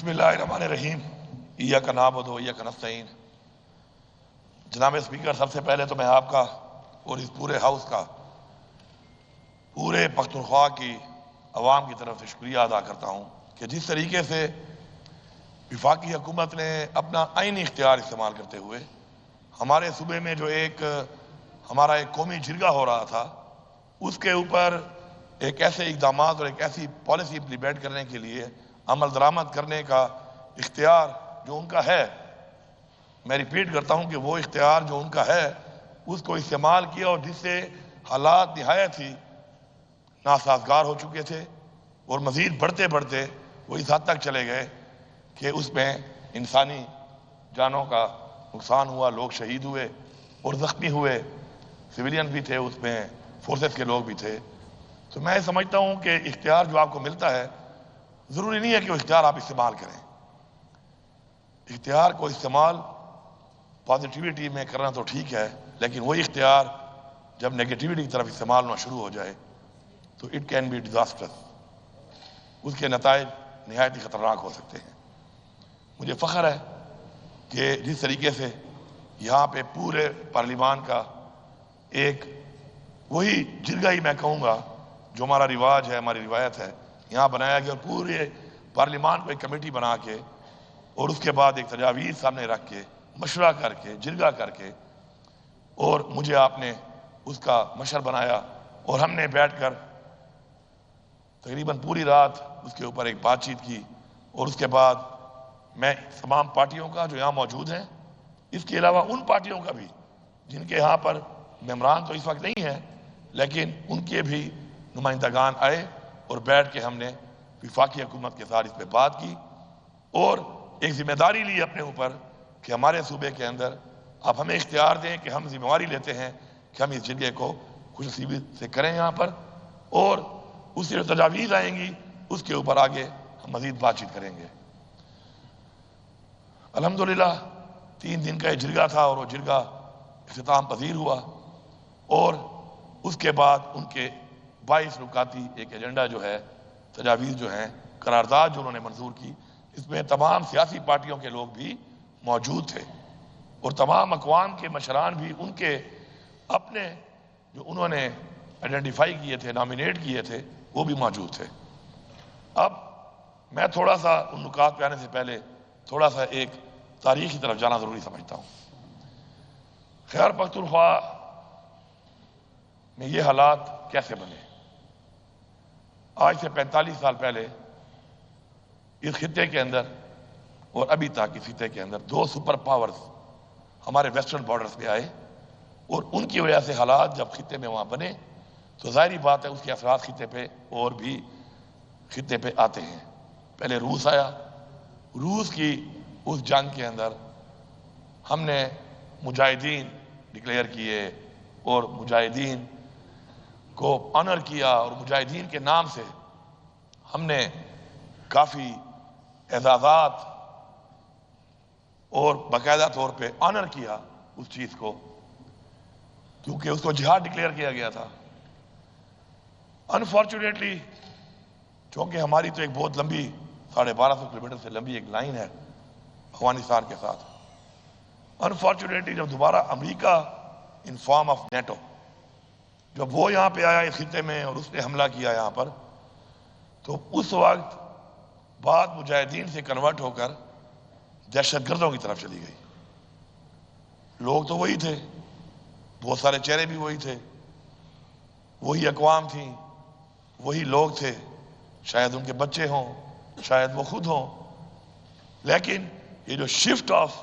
بسم اللہ الرحمن الرحیم ایاک نعبد و ایاک نستعین۔ جناب اسپیکر، سب سے پہلے تو میں آپ کا اور اس پورے ہاؤس کا پورے پختونخوا کی عوام کی طرف سے شکریہ ادا کرتا ہوں کہ جس طریقے سے وفاقی حکومت نے اپنا آئینی اختیار استعمال کرتے ہوئے ہمارے صوبے میں جو ہمارا ایک قومی جرگہ ہو رہا تھا، اس کے اوپر ایک ایسے اقدامات اور ایک ایسی پالیسی امپلیمنٹ کرنے کے لیے عمل درآمد کرنے کا اختیار جو ان کا ہے، میں ریپیٹ کرتا ہوں کہ وہ اختیار جو ان کا ہے اس کو استعمال کیا، اور جس سے حالات نہایت ہی ناسازگار ہو چکے تھے اور مزید بڑھتے بڑھتے وہ اس حد تک چلے گئے کہ اس میں انسانی جانوں کا نقصان ہوا، لوگ شہید ہوئے اور زخمی ہوئے، سویلین بھی تھے، اس میں فورسز کے لوگ بھی تھے۔ تو میں سمجھتا ہوں کہ اختیار جو آپ کو ملتا ہے، ضروری نہیں ہے کہ وہ اختیار آپ استعمال کریں۔ اختیار کو استعمال پازیٹیوٹی میں کرنا تو ٹھیک ہے، لیکن وہی اختیار جب نیگیٹیوٹی کی طرف استعمال ہونا شروع ہو جائے تو اٹ کین بی ڈیزاسٹرس، اس کے نتائج نہایت ہی خطرناک ہو سکتے ہیں۔ مجھے فخر ہے کہ جس طریقے سے یہاں پہ پورے پارلیمان کا ایک وہی جرگہ ہی میں کہوں گا جو ہمارا رواج ہے، ہماری روایت ہے، یہاں بنایا گیا، اور پورے پارلیمان کو ایک کمیٹی بنا کے اور اس کے بعد ایک تجاویز سامنے رکھ کے مشورہ کر کے جرگہ کر کے، اور مجھے آپ نے اس کا مشر بنایا اور ہم نے بیٹھ کر تقریباً پوری رات اس کے اوپر ایک بات چیت کی، اور اس کے بعد میں تمام پارٹیوں کا جو یہاں موجود ہیں، اس کے علاوہ ان پارٹیوں کا بھی جن کے یہاں پر ممبران تو اس وقت نہیں ہیں لیکن ان کے بھی نمائندگان آئے اور بیٹھ کے ہم نے وفاقی حکومت کے ساتھ اس پہ بات کی اور ایک ذمہ داری لی اپنے اوپر کہ ہمارے صوبے کے اندر آپ ہمیں اختیار دیں کہ ہم ذمہ داری لیتے ہیں کہ ہم اس جرگے کو خوش نصیبی سے کریں یہاں پر، اور اس سے جو تجاویز آئیں گی اس کے اوپر آگے ہم مزید بات چیت کریں گے۔ الحمدللہ 3 دن کا یہ جرگہ تھا اور وہ جرگہ اختتام پذیر ہوا، اور اس کے بعد ان کے 22 نکاتی ایک ایجنڈا جو ہے، تجاویز جو ہیں، قرارداد جو انہوں نے منظور کی، اس میں تمام سیاسی پارٹیوں کے لوگ بھی موجود تھے اور تمام اقوام کے مشران بھی ان کے اپنے جو انہوں نے آئیڈینٹیفائی کیے تھے، نامینیٹ کیے تھے، وہ بھی موجود تھے۔ اب میں تھوڑا سا ان نکات پہ آنے سے پہلے تھوڑا سا ایک تاریخ کی طرف جانا ضروری سمجھتا ہوں۔ خیبر پختونخوا میں یہ حالات کیسے بنے؟ آج سے 45 سال پہلے اس خطے کے اندر اور ابھی تک اس خطے کے اندر 2 سپر پاورز ہمارے ویسٹرن بارڈرز پہ آئے، اور ان کی وجہ سے حالات جب خطے میں وہاں بنے تو ظاہری بات ہے اس کے اثرات خطے پہ اور بھی خطے پہ آتے ہیں۔ پہلے روس آیا، روس کی اس جنگ کے اندر ہم نے مجاہدین ڈکلیئر کیے اور مجاہدین کو آنر کیا، اور مجاہدین کے نام سے ہم نے کافی اعزازات اور باقاعدہ طور پہ آنر کیا اس چیز کو، کیونکہ اس کو جہاد ڈکلیئر کیا گیا تھا۔ انفارچونیٹلی چونکہ ہماری تو ایک بہت لمبی 1250 کلومیٹر سے لمبی ایک لائن ہے افغانستان کے ساتھ، انفارچونیٹلی جب دوبارہ امریکہ ان فارم آف نیٹو جب وہ یہاں پہ آیا اس خطے میں اور اس نے حملہ کیا یہاں پر، تو اس وقت بات مجاہدین سے کنورٹ ہو کر دہشت گردوں کی طرف چلی گئی۔ لوگ تو وہی تھے، بہت سارے چہرے بھی وہی تھے، وہی اقوام تھیں، وہی لوگ تھے، شاید ان کے بچے ہوں، شاید وہ خود ہوں، لیکن یہ جو شفٹ آف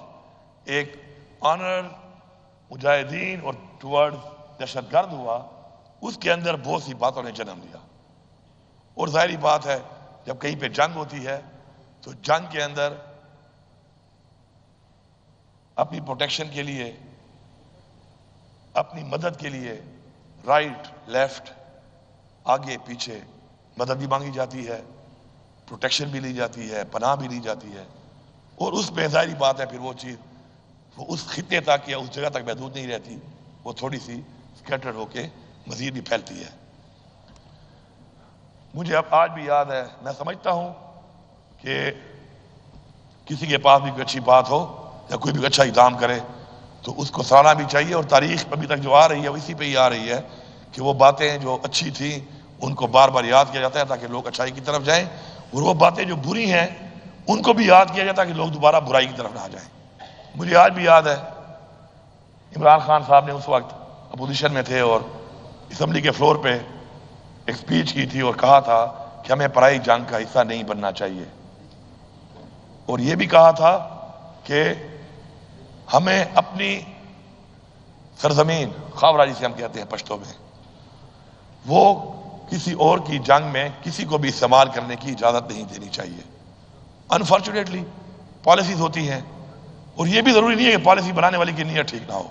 ایک آنر مجاہدین اور ٹورڈ دہشت گرد ہوا، اس کے اندر بہت سی باتوں نے جنم لیا۔ اور ظاہری بات ہے جب کہیں پہ جنگ ہوتی ہے تو جنگ کے اندر اپنی پروٹیکشن کے لیے، اپنی مدد کے لیے رائٹ لیفٹ آگے پیچھے مدد بھی مانگی جاتی ہے، پروٹیکشن بھی لی جاتی ہے، پناہ بھی لی جاتی ہے، اور اس میں ظاہری بات ہے پھر وہ چیز وہ اس خطے تک یا اس جگہ تک محدود نہیں رہتی، وہ تھوڑی سی اسکیٹرڈ ہو کے مزید بھی پھیلتی ہے۔ مجھے اب آج بھی یاد ہے، میں سمجھتا ہوں کہ کسی کے پاس بھی کوئی اچھی بات ہو یا کوئی بھی اچھا اقدام کرے تو اس کو سراہنا بھی چاہیے، اور تاریخ ابھی تک جو آ رہی ہے وہ اسی پہ ہی آ رہی ہے کہ وہ باتیں جو اچھی تھیں ان کو بار بار یاد کیا جاتا ہے تاکہ لوگ اچھائی کی طرف جائیں، اور وہ باتیں جو بری ہیں ان کو بھی یاد کیا جاتا ہے کہ لوگ دوبارہ برائی کی طرف نہ جائیں۔ مجھے آج بھی یاد ہے عمران خان صاحب نے اس وقت اپوزیشن میں تھے اور اسمبلی کے فلور پہ ایک سپیچ کی تھی اور کہا تھا کہ ہمیں پرائی جنگ کا حصہ نہیں بننا چاہیے، اور یہ بھی کہا تھا کہ ہمیں اپنی سرزمین خاورہ جسے ہم کہتے ہیں پشتو میں، وہ کسی اور کی جنگ میں کسی کو بھی استعمال کرنے کی اجازت نہیں دینی چاہیے۔ انفارچونیٹلی پالیسیز ہوتی ہیں، اور یہ بھی ضروری نہیں ہے کہ پالیسی بنانے والی کی نیت ٹھیک نہ ہو۔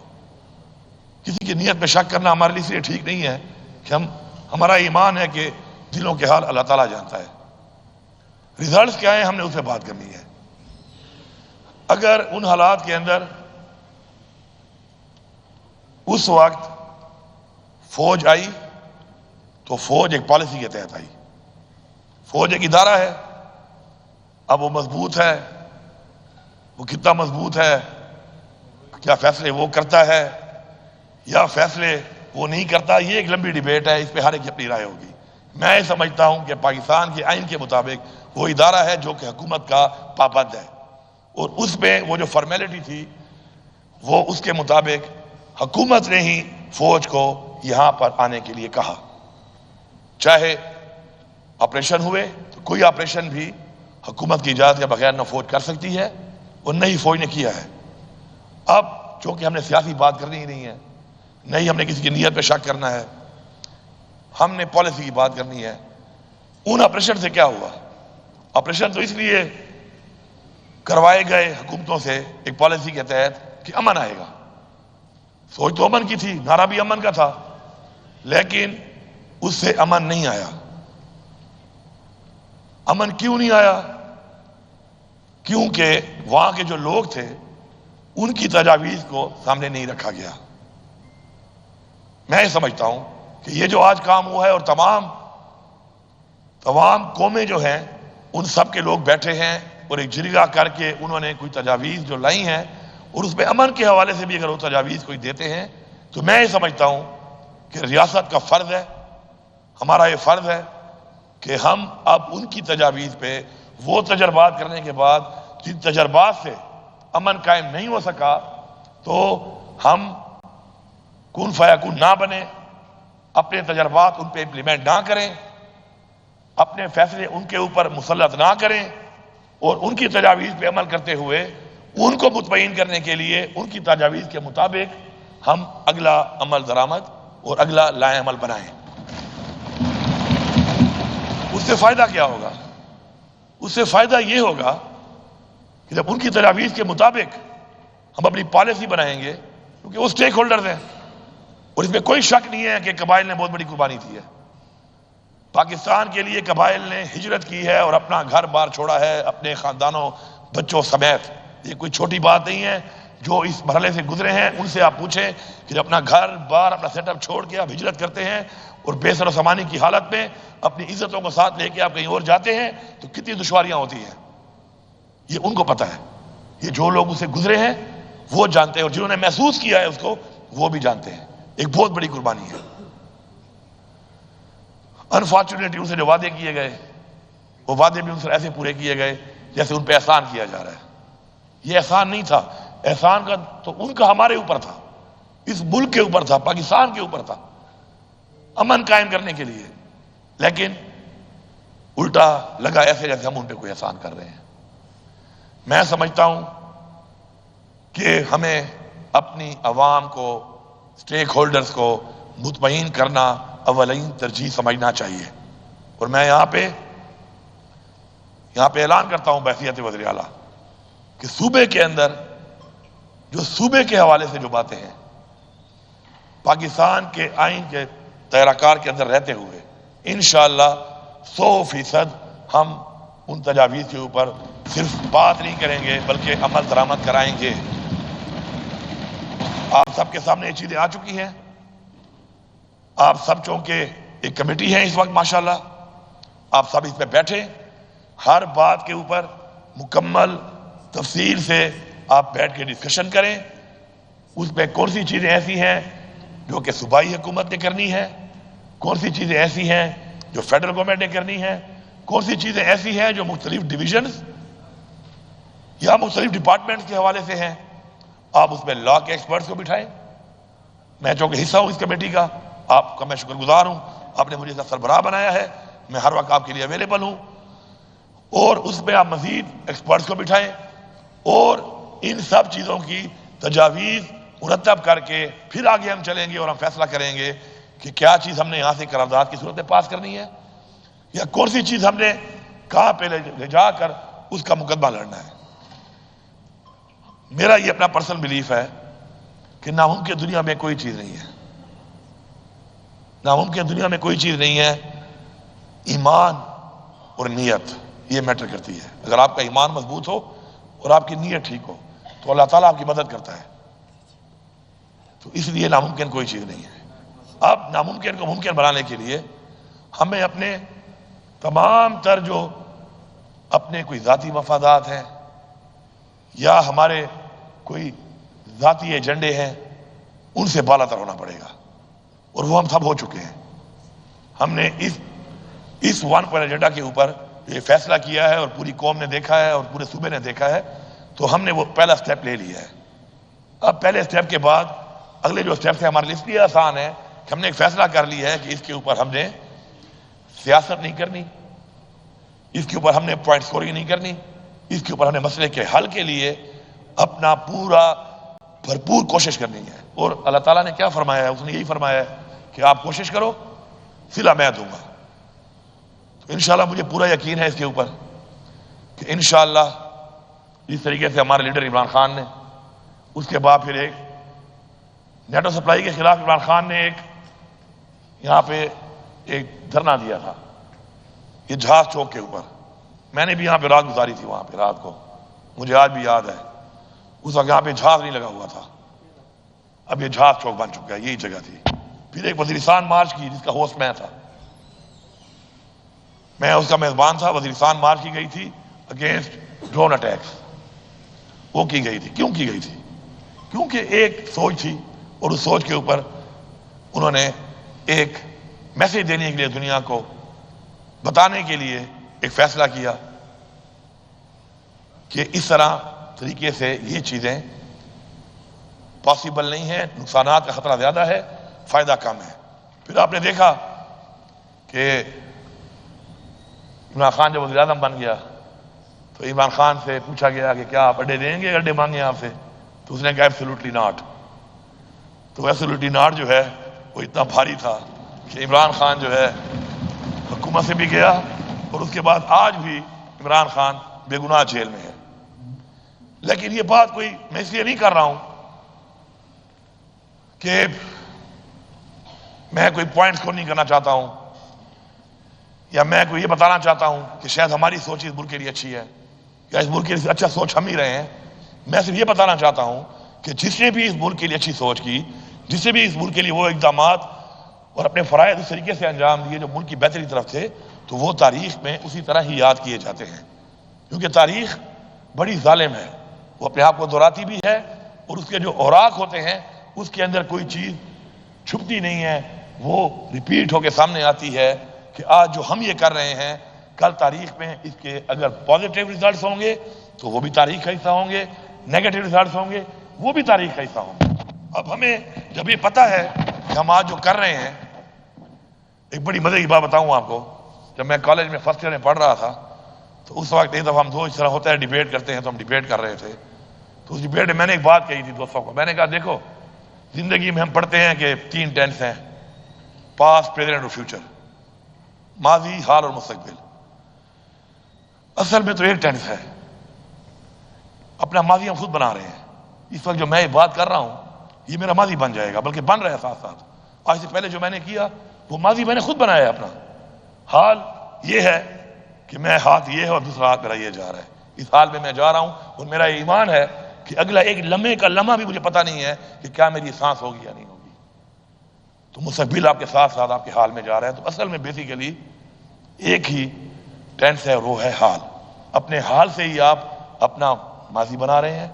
کسی کی نیت میں شک کرنا ہمارے لیے اس لیے ٹھیک نہیں ہے کہ ہمارا ایمان ہے کہ دلوں کے حال اللہ تعالیٰ جانتا ہے۔ ریزلٹس کیا ہیں ہم نے اس پہ بات کرنی ہے۔ اگر ان حالات کے اندر اس وقت فوج آئی تو فوج ایک پالیسی کے تحت آئی، فوج ایک ادارہ ہے، اب وہ مضبوط ہے، وہ کتنا مضبوط ہے، کیا فیصلے وہ کرتا ہے یا فیصلے وہ نہیں کرتا، یہ ایک لمبی ڈیبیٹ ہے، اس پہ ہر ایک کی اپنی رائے ہوگی۔ میں یہ سمجھتا ہوں کہ پاکستان کے آئین کے مطابق وہ ادارہ ہے جو کہ حکومت کا پابند ہے، اور اس میں وہ جو فارمیلٹی تھی وہ اس کے مطابق حکومت نے ہی فوج کو یہاں پر آنے کے لیے کہا، چاہے آپریشن ہوئے تو کوئی آپریشن بھی حکومت کی اجازت کے بغیر نہ فوج کر سکتی ہے اور نہ ہی فوج نے کیا ہے۔ اب چونکہ ہم نے سیاسی بات کرنی ہی نہیں ہے، نہ ہی ہم نے کسی کی نیت پہ شک کرنا ہے، ہم نے پالیسی کی بات کرنی ہے۔ ان آپریشن سے کیا ہوا؟ آپریشن تو اس لیے کروائے گئے حکومتوں سے ایک پالیسی کے تحت کہ امن آئے گا، سوچ تو امن کی تھی، نعرہ بھی امن کا تھا، لیکن اس سے امن نہیں آیا۔ امن کیوں نہیں آیا؟ کیونکہ وہاں کے جو لوگ تھے ان کی تجاویز کو سامنے نہیں رکھا گیا۔ میں یہ سمجھتا ہوں کہ یہ جو آج کام ہوا ہے اور تمام قومیں جو ہیں ان سب کے لوگ بیٹھے ہیں اور ایک جرگہ کر کے انہوں نے کوئی تجاویز جو لائی ہیں، اور اس پہ امن کے حوالے سے بھی اگر وہ تجاویز کوئی دیتے ہیں تو میں یہ سمجھتا ہوں کہ ریاست کا فرض ہے، ہمارا یہ فرض ہے کہ ہم اب ان کی تجاویز پہ وہ تجربات کرنے کے بعد جن تجربات سے امن قائم نہیں ہو سکا تو ہم کن فیکون نہ بنے، اپنے تجربات ان پہ امپلیمنٹ نہ کریں، اپنے فیصلے ان کے اوپر مسلط نہ کریں، اور ان کی تجاویز پہ عمل کرتے ہوئے ان کو مطمئن کرنے کے لیے ان کی تجاویز کے مطابق ہم اگلا عمل درآمد اور اگلا لائے عمل بنائیں۔ اس سے فائدہ کیا ہوگا؟ اس سے فائدہ یہ ہوگا کہ جب ان کی تجاویز کے مطابق ہم اپنی پالیسی بنائیں گے، کیونکہ وہ سٹیک ہولڈرز ہیں، اور اس میں کوئی شک نہیں ہے کہ قبائل نے بہت بڑی قربانی دی ہے۔ پاکستان کے لیے قبائل نے ہجرت کی ہے اور اپنا گھر بار چھوڑا ہے اپنے خاندانوں بچوں سمیت، یہ کوئی چھوٹی بات نہیں ہے۔ جو اس مرحلے سے گزرے ہیں ان سے آپ پوچھیں کہ جب اپنا گھر بار اپنا سیٹ اپ چھوڑ کے آپ ہجرت کرتے ہیں اور بے سر و سامانی کی حالت میں اپنی عزتوں کو ساتھ لے کے آپ کہیں اور جاتے ہیں تو کتنی دشواریاں ہوتی ہیں، یہ ان کو پتہ ہے۔ یہ جو لوگ اسے گزرے ہیں وہ جانتے ہیں، اور جنہوں نے محسوس کیا ہے اس کو وہ بھی جانتے ہیں، ایک بہت بڑی قربانی ہے۔ انفارچونیٹلی ان سے جو وعدے کیے گئے وہ وعدے بھی ان سے ایسے پورے کیے گئے جیسے ان پہ احسان کیا جا رہا ہے۔ یہ احسان نہیں تھا، احسان کا تو ان کا ہمارے اوپر تھا، اس ملک کے اوپر تھا، پاکستان کے اوپر تھا، امن قائم کرنے کے لیے، لیکن الٹا لگا ایسے جیسے ہم ان پہ کوئی احسان کر رہے ہیں۔ میں سمجھتا ہوں کہ ہمیں اپنی عوام کو، سٹیک ہولڈرز کو مطمئن کرنا اولین ترجیح سمجھنا چاہیے، اور میں یہاں پہ اعلان کرتا ہوں بحیثیت وزیر اعلیٰ کہ صوبے کے اندر جو صوبے کے حوالے سے جو باتیں ہیں پاکستان کے آئین کے دائرہ کار کے اندر رہتے ہوئے انشاءاللہ 100% ہم ان تجاویز کے اوپر صرف بات نہیں کریں گے بلکہ عمل درآمد کرائیں گے۔ آپ سب کے سامنے یہ چیزیں آ چکی ہیں، آپ سب چونکہ ایک کمیٹی ہے اس وقت ماشاءاللہ، آپ سب اس پہ بیٹھے، ہر بات کے اوپر مکمل تفصیل سے آپ بیٹھ کے ڈسکشن کریں، اس میں کون سی چیزیں ایسی ہیں جو کہ صوبائی حکومت نے کرنی ہے، کون سی چیزیں ایسی ہیں جو فیڈرل گورنمنٹ نے کرنی ہے، کون سی چیزیں ایسی ہیں جو مختلف ڈویژنز یا مختلف ڈپارٹمنٹس کے حوالے سے ہیں۔ آپ اس میں لا کے ایکسپرٹس کو بٹھائیں۔ میں چونکہ حصہ ہوں اس کمیٹی کا، آپ کا میں شکر گزار ہوں، آپ نے مجھے اس کا سربراہ بنایا ہے، میں ہر وقت آپ کے لیے اویلیبل ہوں، اور اس میں آپ مزید ایکسپرٹس کو بٹھائیں اور ان سب چیزوں کی تجاویز مرتب کر کے پھر آگے ہم چلیں گے اور ہم فیصلہ کریں گے کہ کیا چیز ہم نے یہاں سے قرارداد کی صورت میں پاس کرنی ہے، یا کون سی چیز ہم نے کہاں پہ لے جا کر اس کا مقدمہ لڑنا ہے۔ میرا یہ اپنا پرسنل بلیف ہے کہ ناممکن دنیا میں کوئی چیز نہیں ہے، ناممکن دنیا میں کوئی چیز نہیں ہے، ایمان اور نیت یہ میٹر کرتی ہے۔ اگر آپ کا ایمان مضبوط ہو اور آپ کی نیت ٹھیک ہو تو اللہ تعالیٰ آپ کی مدد کرتا ہے، تو اس لیے ناممکن کوئی چیز نہیں ہے۔ اب ناممکن کو ممکن بنانے کے لیے ہمیں اپنے تمام تر جو اپنے کوئی ذاتی مفادات ہیں یا ہمارے کوئی ذاتی ایجنڈے ہیں ان سے بالا تر ہونا پڑے گا، اور وہ ہم سب ہو چکے ہیں۔ ہم نے اس ون پوائنٹ ایجنڈا کے اوپر یہ فیصلہ کیا ہے اور پوری قوم نے دیکھا ہے اور پورے صوبے نے دیکھا ہے، تو ہم نے وہ پہلا سٹیپ لے لیا ہے۔ اب پہلے سٹیپ کے بعد اگلے جو سٹیپ سے ہمارے لیے اس لیے آسان ہے کہ ہم نے ایک فیصلہ کر لیا ہے کہ اس کے اوپر ہم نے سیاست نہیں کرنی، اس کے اوپر ہم نے پوائنٹ سکورنگ نہیں کرنی، اس کے اوپر ہم نے مسئلے کے حل کے لیے اپنا پورا بھرپور کوشش کرنی ہے۔ اور اللہ تعالیٰ نے کیا فرمایا ہے؟ اس نے یہی فرمایا ہے کہ آپ کوشش کرو، صلہ میں دوں گا۔ تو انشاءاللہ مجھے پورا یقین ہے اس کے اوپر کہ انشاءاللہ اس طریقے سے ہمارے لیڈر عمران خان نے، اس کے بعد پھر ایک نیٹو سپلائی کے خلاف عمران خان نے ایک یہاں پہ ایک دھرنا دیا تھا، یہ جہاز چوک کے اوپر۔ میں نے بھی یہاں پہ رات گزاری تھی، وہاں پہ رات کو، مجھے آج بھی یاد ہے۔ اس وقت یہاں پہ جہاز نہیں لگا ہوا تھا، اب یہ جہاز چوک بن چکا ہے، یہی جگہ تھی۔ پھر ایک وزیرستان مارچ کی جس کا ہوسٹ میں تھا، میں اس کا میزبان تھا۔ وزیرستان مارچ کی گئی تھی اگینسٹ ڈرون اٹیکس، وہ کی گئی تھی۔ کیوں کی گئی تھی؟ کیونکہ ایک سوچ تھی، اور اس سوچ کے اوپر انہوں نے ایک میسج دینے کے لیے، دنیا کو بتانے کے لیے ایک فیصلہ کیا کہ اس طرح طریقے سے یہ چیزیں پاسبل نہیں ہیں، نقصانات کا خطرہ زیادہ ہے، فائدہ کم ہے۔ پھر آپ نے دیکھا کہ عمران خان جب وزیر اعظم بن گیا تو عمران خان سے پوچھا گیا کہ کیا آپ اڈے دیں گے، اڈے مانگے آپ سے؟ تو اس نے کہا ایبسولوٹلی ناٹ۔ تو ایبسولوٹلی ناٹ جو ہے وہ اتنا بھاری تھا کہ عمران خان جو ہے حکومت سے بھی گیا، اور اس کے بعد آج بھی عمران خان بے گناہ جیل میں ہے۔ لیکن یہ بات کوئی میں اس لیے نہیں کر رہا ہوں کہ میں کوئی پوائنٹ سکور نہیں کرنا چاہتا ہوں، یا میں کوئی یہ بتانا چاہتا ہوں کہ شاید ہماری سوچ اس ملک کے لیے اچھی ہے یا اس ملک کے لیے اچھا سوچ ہم ہی رہے ہیں۔ میں صرف یہ بتانا چاہتا ہوں کہ جس نے بھی اس ملک کے لیے اچھی سوچ کی، جس نے بھی اس ملک کے لیے وہ اقدامات اور اپنے فرائض اس طریقے سے انجام دیے جو ملک کی بہتری کی طرف تھے، تو وہ تاریخ میں اسی طرح ہی یاد کیے جاتے ہیں، کیونکہ تاریخ بڑی ظالم ہے، وہ اپنے آپ کو دہراتی بھی ہے، اور اس کے جو اوراق ہوتے ہیں اس کے اندر کوئی چیز چھپتی نہیں ہے، وہ ریپیٹ ہو کے سامنے آتی ہے کہ آج جو ہم یہ کر رہے ہیں، کل تاریخ میں اس کے اگر پازیٹیو ریزلٹس ہوں گے تو وہ بھی تاریخ کا حصہ ہوں گے، نیگیٹو ریزلٹس ہوں گے وہ بھی تاریخ کا حصہ ہوں گے۔ اب ہمیں جب یہ پتہ ہے کہ ہم آج جو کر رہے ہیں، ایک بڑی مزے کی بات بتاؤں آپ کو، جب میں کالج میں فرسٹ ایئر میں پڑھ رہا تھا تو اس وقت ایک دفعہ ہم دو اس طرح ہوتا ہے ڈیبیٹ کرتے ہیں، تو ہم ڈیبیٹ کر رہے تھے، تو اس ڈیبیٹ میں میں نے ایک بات کہی تھی دوستوں کو، میں نے کہا دیکھو زندگی میں ہم پڑھتے ہیں کہ 3 ٹینس ہیں، پاسٹ، پریزنٹ اور فیوچر، ماضی، حال اور مستقبل۔ اصل میں تو ایک ٹینس ہے، اپنا ماضی ہم خود بنا رہے ہیں۔ اس وقت جو میں یہ بات کر رہا ہوں یہ میرا ماضی بن جائے گا، بلکہ بن رہا ہے ساتھ ساتھ۔ آج سے پہلے جو میں نے کیا وہ ماضی میں نے خود بنایا ہے اپنا۔ حال یہ ہے کہ میں ہاتھ یہ ہے اور دوسرا ہاتھ میرا یہ جا رہا ہے، اس حال میں جا رہا ہوں، اور میرا یہ ایمان ہے کہ اگلا ایک لمحے کا لمحہ بھی مجھے پتہ نہیں ہے کہ کیا میری سانس ہوگی یا نہیں ہوگی۔ تو مستقبل آپ کے ساتھ ساتھ آپ کے حال میں جا رہا ہے۔ تو اصل میں بیسیکلی ایک ہی ٹینس ہے اور وہ ہے حال۔ اپنے حال سے ہی آپ اپنا ماضی بنا رہے ہیں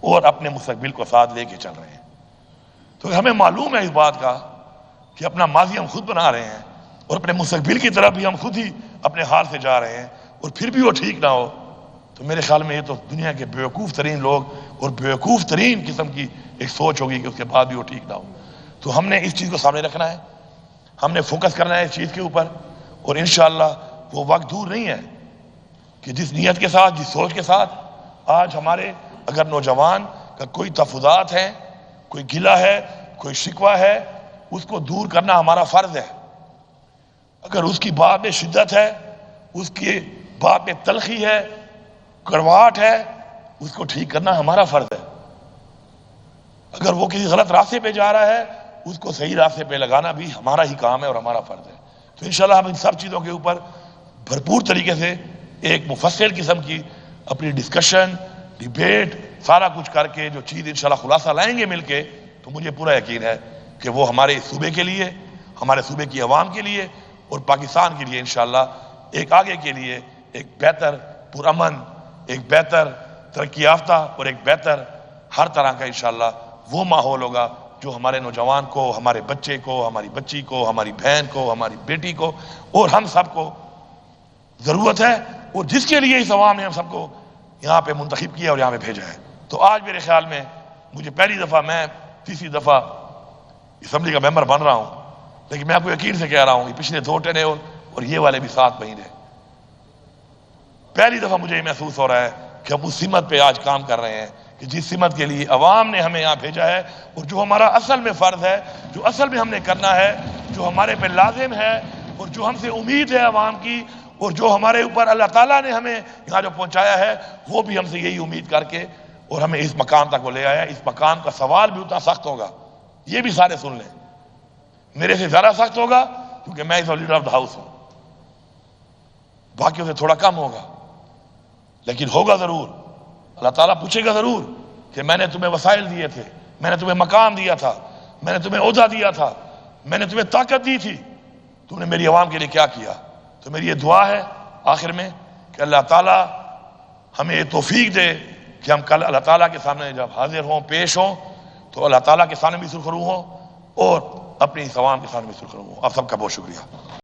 اور اپنے مستقبل کو ساتھ لے کے چل رہے ہیں. تو ہمیں معلوم ہے اس بات کا کہ اپنا ماضی ہم خود بنا رہے ہیں اور اپنے مستقبل کی طرف بھی ہم خود ہی اپنے حال سے جا رہے ہیں, اور پھر بھی وہ ٹھیک نہ ہو, تو میرے خیال میں یہ تو دنیا کے بیوقوف ترین لوگ اور بیوقوف ترین قسم کی ایک سوچ ہوگی کہ اس کے بعد بھی وہ ٹھیک نہ ہو. تو ہم نے اس چیز کو سامنے رکھنا ہے, ہم نے فوکس کرنا ہے اس چیز کے اوپر, اور انشاءاللہ وہ وقت دور نہیں ہے کہ جس نیت کے ساتھ, جس سوچ کے ساتھ آج ہمارے اگر نوجوان کا کوئی تفضات ہے, کوئی گلہ ہے, کوئی شکوہ ہے, اس کو دور کرنا ہمارا فرض ہے. اگر اس کی بات میں شدت ہے, اس کی بات میں تلخی ہے, کڑواہٹ ہے, اس کو ٹھیک کرنا ہمارا فرض ہے. اگر وہ کسی غلط راستے پہ جا رہا ہے, اس کو صحیح راستے پہ لگانا بھی ہمارا ہی کام ہے اور ہمارا فرض ہے. تو انشاءاللہ ہم ان سب چیزوں کے اوپر بھرپور طریقے سے ایک مفصل قسم کی اپنی ڈسکشن, ڈیبیٹ, سارا کچھ کر کے جو چیز انشاءاللہ خلاصہ لائیں گے مل کے, تو مجھے پورا یقین ہے کہ وہ ہمارے صوبے کے لیے, ہمارے صوبے کی عوام کے لیے اور پاکستان کے لیے انشاءاللہ ایک آگے کے لیے ایک بہتر پرامن, ایک بہتر ترقی یافتہ اور ایک بہتر ہر طرح کا انشاءاللہ وہ ماحول ہوگا جو ہمارے نوجوان کو, ہمارے بچے کو, ہماری بچی کو, ہماری بہن کو, ہماری بیٹی کو اور ہم سب کو ضرورت ہے, اور جس کے لیے اس عوام نے ہم سب کو یہاں پہ منتخب کیا اور یہاں پہ بھیجا ہے. تو آج میرے خیال میں مجھے پہلی دفعہ, میں تیسری دفعہ اسمبلی کا ممبر بن رہا ہوں, لیکن میں آپ کو یقین سے کہہ رہا ہوں کہ پچھلے 2 ٹرنے اور یہ والے بھی 7 مہینے پہلی دفعہ مجھے یہ محسوس ہو رہا ہے کہ ہم اس سمت پہ آج کام کر رہے ہیں کہ جس سمت کے لیے عوام نے ہمیں یہاں بھیجا ہے, اور جو ہمارا اصل میں فرض ہے, جو اصل میں ہم نے کرنا ہے, جو ہمارے پہ لازم ہے, اور جو ہم سے امید ہے عوام کی, اور جو ہمارے اوپر اللہ تعالیٰ نے ہمیں یہاں جو پہنچایا ہے, وہ بھی ہم سے یہی امید کر کے اور ہمیں اس مقام تک وہ لے آیا. اس مقام کا سوال بھی اتنا سخت ہوگا, یہ بھی سارے سن لیں, میرے سے زیادہ سخت ہوگا کیونکہ میں اس لیڈر آف دا ہاؤس ہوں, باقیوں سے تھوڑا کم ہوگا, لیکن ہوگا ضرور. اللہ تعالیٰ پوچھے گا ضرور کہ میں نے تمہیں وسائل دیے تھے, میں نے تمہیں مقام دیا تھا, میں نے تمہیں عہدہ دیا تھا, میں نے تمہیں طاقت دی تھی, تم نے میری عوام کے لیے کیا کیا؟ تو میری یہ دعا ہے آخر میں کہ اللہ تعالیٰ ہمیں یہ توفیق دے کہ ہم کل اللہ تعالیٰ کے سامنے جب حاضر ہوں, پیش ہوں, تو اللہ تعالیٰ کے سامنے بھی سرخرو ہوں اور اپنی اس عوام کے سامنے بھی سرخرو ہوں. آپ سب کا بہت شکریہ.